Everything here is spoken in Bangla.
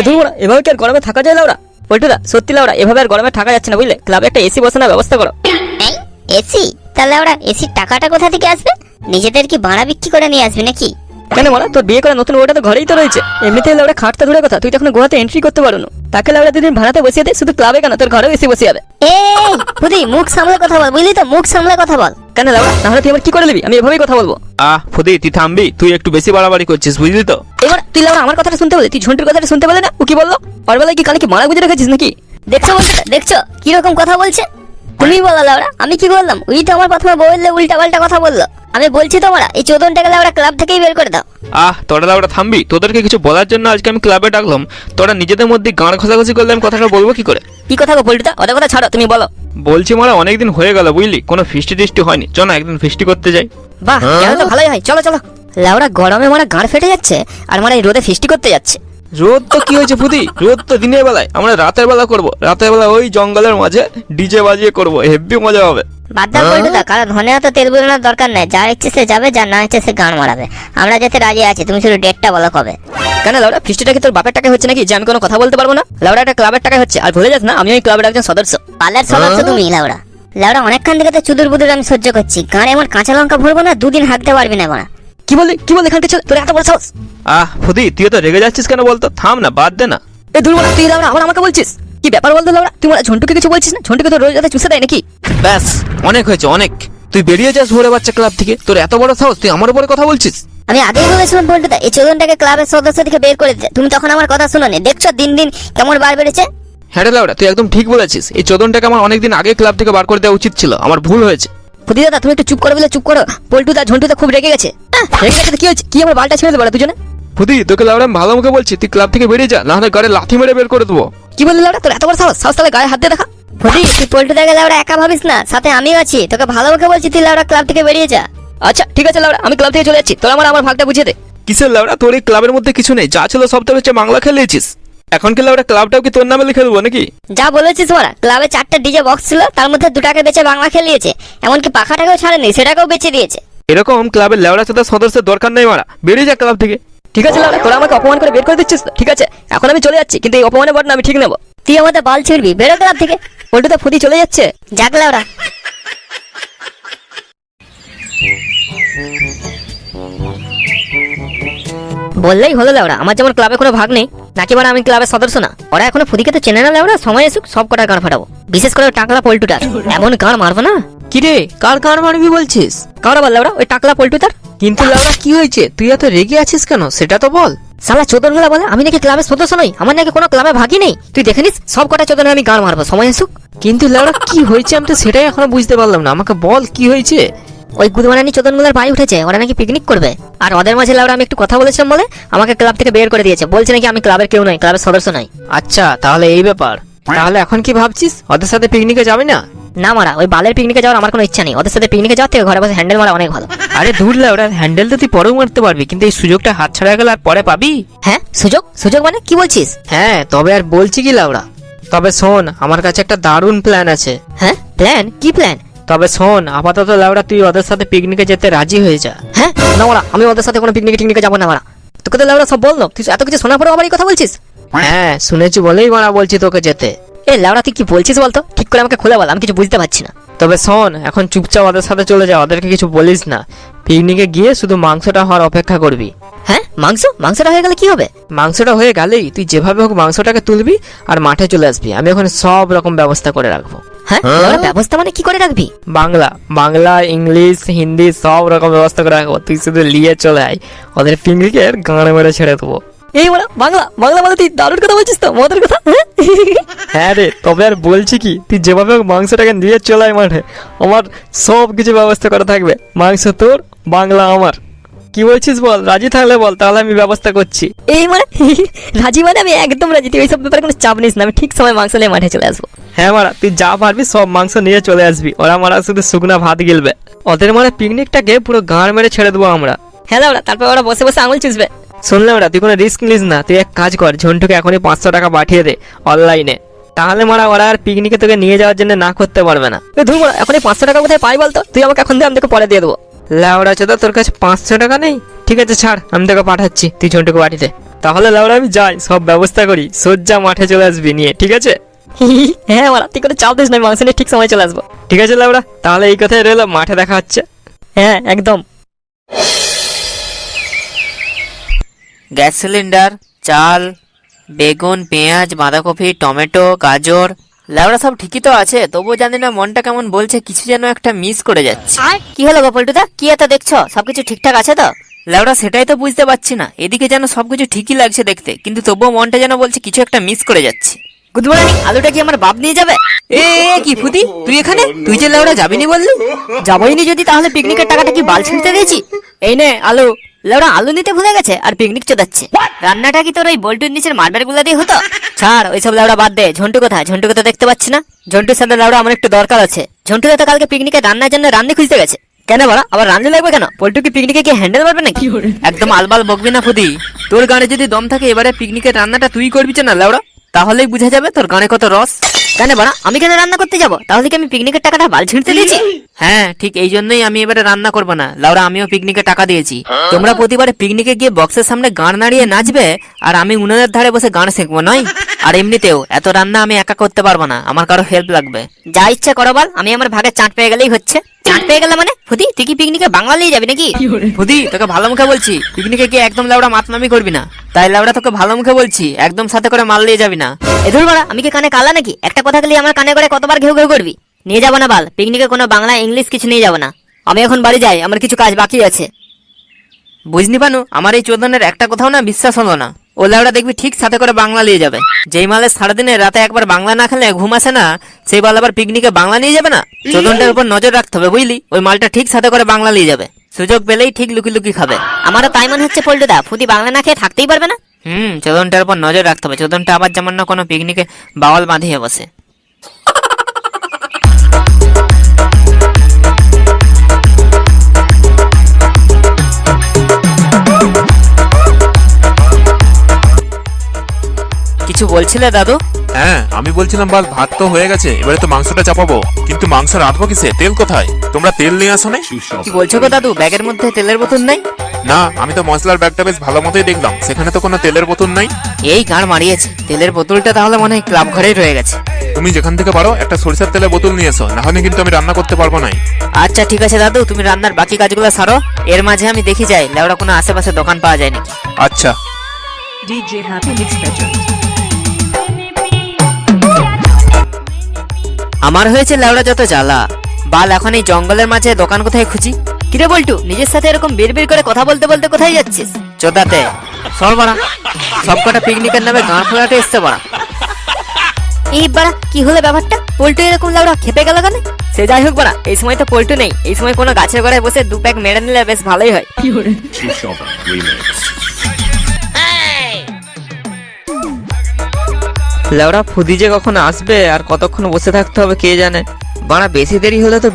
ধুর এভাবে কি আর গরমে থাকা যায় লাউরা? পল্টুদা সত্যি লাউরা এভাবে আর গরমে থাকা যাচ্ছে না বুঝলে, ক্লাবে একটা এসি বসানোর ব্যবস্থা করো। এসি? তাহলে ওরা এসির টাকাটা কোথা থেকে আসবে? নিজেদের কি ভাড়া বিক্রি করে নিয়ে আসবে নাকি? কেন বলা, তোর বিয়ে করা নতুন ওটা তো ঘরেই তো রয়েছে। এমনিতেই লাউরা খাটতে দূরের কথা, তুই তো এখন গোয়াতে এন্ট্রি করতে পারো না। তাকে লাউরা দুদিন ভাড়াতে বসিয়ে দে, শুধু ক্লাবে কেন তোর ঘরেও এসি বসিয়ে যাবে। এই বুদি, মুখ সামলে কথা বল, বুঝলি তো? মুখ সামলে কথা বল। কেন লাউরা, নাহলে তুই আবার কি করে নিবি? আমি এভাবেই কথা বলবো। ফুদি তুই থামবি, তুই একটু বেশি বাড়াবাড়ি করছিস বুঝলি তো। এবার তুই লাউরা আমার কথাটা শুনতে বলে, তুই ঝন্টুর কথাটা শুনতে বলে না? ও কি বললো? ওর বেলায় কি কানে কি মারা গুজে রেখেছিস নাকি? দেখছো বলছো, দেখছো কিরকম কথা বলছে? তুমি বলো লাউরা, আমি কি বললাম? ওই তো আমার প্রথমে বললে উল্টা পাল্টা কথা বললো। আমি বলছি তোমরা এই চোদনটাকে লাউরা ক্লাব থেকেই বের করে দাও। তোরা লাউরা থামবি, তোদেরকে কিছু বলার জন্য আজকে আমি ক্লাবে ডাকলাম। তোরা নিজেদের মধ্যে গাঁড় ঘষাঘষি করলে আমি কথাটা বলবো কি করে? কি কথা গো পল্টুদা, ওদের কথা ছাড়ো, তুমি বলো। বলছি মারা অনেকদিন হয়ে গেল বুঝলি, কোনো ফিস্টি টিস্টি হয়নি, চ না একদিন ফিস্টি করতে যাই। বাহ, কেন তো ভালোই হয়, চলো চলো। লাউরা গরমে মারা গাঁড় ফেটে যাচ্ছে আর মারা এই রোদে ফিস্টি করতে যাচ্ছে। রোদ তো কি হয়েছে ফুদি, রোদ তো দিনের বেলায়, আমরা রাতের বেলা করব। রাতের বেলা ওই জঙ্গলের মাঝে ডিজে বাজিয়ে করব, হেভি মজা হবে। বাদ দাও পল্টুদা, কারণ ধনে তো তেল বোঝানোর দরকার নেই। যা ইচ্ছে সে যাবে, যা না ইচ্ছে সে গান মারাবে। আমরা যেতে রাজি আছি, তুমি শুধু ডেটটা বলো কবে। কেন লাউরা, ফিস্টিটা কি তোর বাপের টাকায় হচ্ছে নাকি যে আমি কোনো কথা বলতে পারবো না? লাউরা একটা ক্লাবের টাকায় হচ্ছে, আর ভুলে যাস না আমি ওই ক্লাবের একজন সদস্য। পার্লার সদস্য তুমি লাউরা? লাউরা অনেকক্ষণ থেকে তো চুদুর বুদুর আমি সহ্য করছি। গান এমন কাঁচা লঙ্কা ভরবো না, দুদিন হাঁকতে পারবি না মারা। কি বললি এখানকে চল, তোর এত বড় সাহস? ফুদি তুই তো রেগে যাচ্ছিস কেন বলতো? থাম না, বাদ দে না। এ দুর্বল, তুই লাউরা আবার আমাকে বলছিস? কি ব্যাপার বলতো লাউরা? তুই মানে ঝন্টুকে কিছু বলছিস না? ঝন্টুকে তো রোজ রাতে চুষে দেয় নাকি? ব্যাস অনেক হয়েছে অনেক। তুই বেরিয়ে যাস ভোরে বাচ্চা ক্লাব থেকে, তোর এত বড় সাহস, তুই আমার উপরে কথা বলছিস? আমি আগেই বলেছিলাম পল্টুদা এই চোদনটাকে ক্লাবের সদস্য থেকে বের করে দিতে। তুমি তখন আমার কথা শুনোনি। দেখছো দিন দিন কেমন বার বেড়েছে। হ্যাঁ রে লাউরা, তুই একদম ঠিক বলেছিস। এই চোদনটাকে আমার অনেকদিন আগে ক্লাব থেকে বার করে দেওয়া উচিত ছিল, আমার ভুল হয়েছে। খুদি দাদা তুমি একটু চুপ করো বলে চুপ করো। পল্টুদা ঝন্টুদা খুব রেগে গেছে। রেগে গেছে তো কি হয়েছে? কি আমার বালটা ছেড়ে দেবো দুজনে? ফুদি তোকে লাউরা আমি ভালো মুখে বলছি, তুই ক্লাব থেকে বেরিয়ে যা, না হলে গাড়ি লাথি মেরে বের করে দেবো। কি বললি লাউরা, তোর এত বড় সাহস? সাহস তাহলে গায়ে হাত দিয়ে দেখা। বুঝি তুই পল্টুদাকে লাউরা একা ভাবিস না, সাথে আমিও আছি। তোকে ভালো মুখে বলছি, তুই লাউরা ক্লাব থেকে বেরিয়ে যা। আচ্ছা ঠিক আছে লাউরা, আমি ক্লাব থেকে চলে যাচ্ছি। তোর আমার ভাগটা বুঝিয়ে দে। কিসের লাউরা, তোর এই ক্লাবের মধ্যে কিছু নেই, যা ছিল সব তো হচ্ছে বাংলা খেলেছিস। এখন কি লাউরা ক্লাবটাও কি তোর নামে লিখে দেবো নাকি? যা বলেছিস মারা, ক্লাবে 4টা ডিজে বক্স ছিল, তার মধ্যে 2টাকে বেচে বাংলা খেলিয়েছে। এমনকি পাখাটাকেও ছাড়েনি, সেটাকেও বেচে দিয়েছে। এরকম ক্লাবের লেওড়া সাথে সদস্যের দরকার নেই মারা, বেরিয়ে যা ক্লাব থেকে। ঠিক আছে লাউরা, তোরা আমাকে অপমান করে বের করে দিচ্ছিস তো? ঠিক আছে এখন আমি চলে যাচ্ছি, কিন্তু এই অপমানের বদলা আমি ঠিক নেবো। তুই আমাদের বাল ছিড়বি, বেরো ক্লাব থেকে। পল্টুদা ফুদি চলে যাচ্ছে। যাক লাউরা। বললেই হলো লাউরা, আমার যেমন ক্লাবে কোনো ভাগ নেই, নাকি মানে আমি ক্লাবের সদস্য না। ওরা এখনো ফুদিকে তো চেনে না লাউরা। সময় আসুক সব কটার গান ফাটাবো, বিশেষ করে টাকলা পল্টুটার। এমন গান মারবো না। কি রে, কার গান মারবি বলছিস? কারা বল লাউরা? ওই টাকলা পল্টুটার। কিন্তু লাউরা কি হয়েছে, তুই এত রেগে আছিস কেন সেটা তো বল। সালা চোদনগুলা বলে আমি নাকি ক্লাবের সদস্য নই, আমার নাকি কোনো ক্লাবে ভাগই নেই। তুই দেখে নিস সব কটা চোদনে আমি গান মারবো, সময় আসুক। কিন্তু লাউরা কি হয়েছে আমি তো সেটাই এখনো বুঝতে পারলাম না, আমাকে বল কি হয়েছে। ওই গুদমারানি চোদনগুলার বাড়ি উঠেছে, ওরা নাকি পিকনিক করবে। আর ওদের মাঝে লাউরা আমি একটু কথা বলেছিলাম বলে আমাকে ক্লাব থেকে বের করে দিয়েছে। বলছে নাকি আমি ক্লাবের কেউ নই, ক্লাবের সদস্য নই। আচ্ছা তাহলে এই ব্যাপার। তাহলে এখন কি ভাবছিস, ওদের সাথে পিকনিকে যাবি না? না মারা, ওই বালের পিকনিকে যাওয়ার আমার কোনো ইচ্ছা নেই। ওদের সাথে পিকনিকে যাওয়ার থেকে ঘরে বসে হ্যান্ডেল মারা অনেক ভালো। আরে দূর লাউরা, হ্যান্ডেল তো তুই পরেও মারতে পারবি, কিন্তু এই সুযোগটা হাত ছাড়া গেলে আর পরে পাবি? হ্যাঁ সুযোগ? সুযোগ মানে কি বলছিস? হ্যাঁ তবে আর বলছি কি লাউরা, তবে শোন আমার কাছে একটা দারুণ প্ল্যান আছে। হ্যাঁ প্ল্যান? কি প্ল্যান? তবে শোন, আপাতত লাউরা তুই ওদের সাথে পিকনিকে যেতে রাজি হয়ে যা। হ্যাঁ না মারা, আমি ওদের সাথে কোনো পিকনিকে টিকনিকে যাবো না মারা। তোকে তো লাউরা সব বললো, তুই এত কিছু শোনার পরেও আবার এই কথা বলছিস? হ্যাঁ শুনেছি বলেই মারা বলছি তোকে যেতে। এ লাউরা তুই কি বলছিস বলতো? ঠিক করে আমাকে খুলে বল, আমি কিছু বুঝতে পারছি না। তবে শোন, এখন চুপচাপ ওদের সাথে চলে যা, ওদেরকে কিছু বলিস না। পিকনিকে গিয়ে শুধু মাংসটা হওয়ার অপেক্ষা করবি। হ্যাঁ মাংসটা হয়ে গেলে কি হবে? মাংসটা হয়ে গেলেই তুই যেভাবে হোক মাংসটাকে তুলবি আর মাঠে চলে আসবি। আমি ওখানে সব রকম ব্যবস্থা করে রাখবো। হ্যাঁ লাউরা, ব্যবস্থা মানে কি করে রাখবি? বাংলা ইংলিশ হিন্দি সব রকম ব্যবস্থা করে রাখবো, তুই শুধু নিয়ে চলে আয়। ওদের পিকনিকের গাঁড়ে মেরে ছেড়ে দেবো। এই মারা, বাংলা মানে তুই দারুণ কথা বলছিস তো, মদের কথা। হ্যাঁ রে, তবে আর বলছি কি, তুই যেভাবে হোক মাংসটাকে নিয়ে চলে আয় মাঠে, আমার সব কিছু ব্যবস্থা করা থাকবে। মাংস তোর, বাংলা আমার। কি বলছিস বল, রাজি থাকলে বল, তাহলে আমি ব্যবস্থা করছি। এই মানে রাজি মানে আমি একদম রাজি। তুই এইসব ব্যাপারে কোনো চাপ নিস না, আমি ঠিক সময় মাংস নিয়ে মাঠে চলে আসবো। হ্যাঁ মারা, তুই যা পারবি সব মাংস নিয়ে চলে আসবি। ওরা মারা শুধু শুকনা ভাত গিলবে। ওদের মানে পিকনিকটাকে পুরো গাঁড় মেরে ছেড়ে দেবো আমরা। হ্যাঁ লাউরা, তারপর ওরা বসে বসে আঙুল চুষবে। শুনলাম ওরা, তুই কোনো রিস্ক নিস না। তুই এক কাজ কর, ঝন্টুকে এখনই 500 টাকা পাঠিয়ে দে অনলাইনে, তাহলে মারা ওরা আর পিকনিকে তোকে নিয়ে যাওয়ার জন্য না করতে পারবে না। ধুর মারা, এখন এই 500 টাকা কোথায় পাই বলতো? তুই আমাকে এখন দে, আমি তোকে পরে দিয়ে দেবো। লাউড়া চোদা, তোর কাছে 500 টাকা নেই? ঠিক আছে ছাড়, আমি তোকে পাঠাচ্ছি, তুই ঝন্টুকে পাঠিয়ে দে। তাহলে লাউড়া আমি যাই, সব ব্যবস্থা করি, সোজা মাঠে চলে আসবি নিয়ে, ঠিক আছে? হ্যাঁ মারা, তুই করে চাপ দিস না, মাংস নিয়ে ঠিক সময় চলে আসবো। ঠিক আছে লাউড়া, তাহলে এই কথাই রইলো, মাঠে দেখা হচ্ছে। হ্যাঁ একদম। গ্যাস সিলিন্ডার, চাল, বেগুন, পেঁয়াজ, বাঁধাকপি, টমেটো, গাজর, লেওড়া সব ঠিকই তো আছে, তবুও জানি না মনটা কেমন বলছে কিছু যেন একটা মিস করে যাচ্ছে। কি হলো গো পল্টুদা, কি এত দেখছো? সবকিছু ঠিকঠাক আছে তো? লেওড়া সেটাই তো বুঝতে পারছি না, এদিকে যেন সবকিছু ঠিকই লাগছে দেখতে, কিন্তু তবুও মনটা যেন বলছে কিছু একটা মিস করে যাচ্ছে। Good morning. আলুটা কি আমার বাপ নিয়ে যাবে? এ কি ফুদি, তুই এখানে? তুই যে লেওড়া যাবিনি বললি? যাবোই নি যদি, তাহলে পিকনিকের টাকাটা কি বাল ছিঁড়তে দিয়েছি? এই নে আলু। লেওড়া আলু নিতে ভুলে গেছে আর পিকনিক চোদাচ্ছে। রান্নাটা কি তোর ওই বল্টুর নিচের মার্বেল গুলা দিয়ে হতো? ছাড় ওইসব লেওড়া বাদ দে। ঝন্টু কোথায়? ঝন্টুকে তো দেখতে পাচ্ছি না। ঝন্টুর সাথে লেওড়া আমার একটু দরকার আছে। ঝন্টু তো কালকে পিকনিকে রান্নার জন্য রান্নি খুঁজতে গেছে। কেন বড়া, আবার রান্নি লাগবে কেন? পল্টু কি পিকনিকে কি হ্যান্ডেল মারবে নাকি? একদম আলবাল বকবি না ফুদি, তোর গানে যদি দম থাকে এবারে পিকনিকের রান্নাটা তুই করবি না লেওড়া, তাহলেই বুঝা যাবে তোর গানে কত রস। কেন বড়া, আমি কেন রান্না করতে যাবো? তাহলে কি আমি পিকনিকের টাকাটা বাল ছিঁড়তে দিয়েছি? হ্যাঁ ঠিক এই জন্যই আমি এবারে রান্না করবো না লাউরা, আমিও পিকনিকে টাকা দিয়েছি। তোমরা প্রতিবারে পিকনিকে গিয়ে বক্সের সামনে গান নাড়িয়ে নাচবে, আর আমি উনুনের ধারে বসে গান শিখবো নয়। আর এমনিতেও এত রান্না আমি একা করতে পারবো না, আমার কারো হেল্প লাগবে। যা ইচ্ছা করো বল, আমি আমার ভাগে চাট পেয়ে গেলেই হচ্ছে। চাট পেয়ে গেলে মানে ফুদি, তুই কি পিকনিকে বাংলা নিয়ে যাবি নাকি? ফুদি তোকে ভালো মুখে বলছি, পিকনিকে গিয়ে একদম লাউড়া মাতনামি করবি না। তাই লাউড়া তোকে ভালো মুখে বলছি, একদম সাথে করে মাল নিয়ে যাবি না। এদুর বড়া, আমি কি কানে কালা নাকি? একটা কথা গেলে আমার কানে করে কতবার ঘেউ ঘেউ করবি? নিয়ে যাবো না বাল, পিকনিকে কোনো বাংলা ইংলিশ কিছু নিয়ে যাবো না। আমি এখন বাড়ি যাই, আমার কিছু কাজ বাকি আছে। বুঝনি পানু, আমার এই চোদনের একটা কথাও না বিশ্বাস হলো না। ও লাউড়া দেখবি ঠিক সাথে করে বাংলা নিয়ে যাবে। যেই মালে সারাদিনে রাতে একবার বাংলা না খেলে ঘুম আসে না, সেই মাল আবার পিকনিকে বাংলা নিয়ে যাবে না। চোদনটার উপর নজর রাখতে হবে বুঝলি, ওই মালটা ঠিক সাথে করে বাংলা নিয়ে যাবে, সুযোগ পেলেই ঠিক লুকি লুকি খাবে। আমারও তাই মনে হচ্ছে পল্টুদা, ফুদি বাংলা না খেয়ে থাকতেই পারবে না। চোদনটার উপর নজর রাখতে হবে, চোদনটা আবার যেমন না কোনো পিকনিকে বাওয়াল বাঁধিয়ে বসে। কিছু বলছিলে দাদু? হ্যাঁ আমি বলছিলাম বাল, ভাত তো হয়ে গেছে, এবারে তো মাংসটা চাপাবো, কিন্তু মাংস রাঁধবো কিসে? তেল কোথায়? তোমরা তেল নিয়ে আসো না? কি বলছো গো দাদু, ব্যাগের মধ্যে তেলের বোতল নাই? না, আমি তো মশলার ব্যাগটা বেশ ভালো মতোই দেখলাম, সেখানে তো কোনো তেলের বোতল নাই। এই গাঁড় মারিয়েছে, তেলের বোতলটা তাহলে মনে হয় ক্লাব ঘরেই রয়ে গেছে। তুমি যেখান থেকে পারো একটা সরিষার তেলের বোতল নিয়ে এসো, না হলে কিন্তু আমি রান্না করতে পারবো না। আচ্ছা ঠিক আছে দাদু, তুমি রান্নার বাকি কাজগুলো সারো, এর মাঝে আমি দেখি যাই লেওড়া কোনো আশেপাশে দোকান পাওয়া যায় নাকি। আচ্ছা। DJ Happy Mix Legend. আমার হয়েছে লেওড়া যত জ্বালা, বাল এখন এই জঙ্গলের মাঝে দোকান কোথায় খুঁজি? কিরে বল্টু, নিজের সাথে এরকম বের বের করে কথা বলতে বলতে কোথায় যাচ্ছিস? চোদাতে সর বাড়া, সবকটা পিকনিকের নামে গাঁড় ফোলাটে এসছে বাড়া। এই বাড়া, কি হলো ব্যাপারটা? পল্টু এরকম লাউড়া খেপে গেল কেন? সে যাই হোক বাড়া, এই সময় তো পল্টু নেই, এই সময় কোনো গাছের গোড়ায় বসে দু প্যাক মেরে নিলে বেশ ভালোই হয়। লাউড়া ফুদি যে কখন আসবে আর কতক্ষণ বসে থাকতে হবে কে জানে। বাড়া বেশি দেরি হলে তো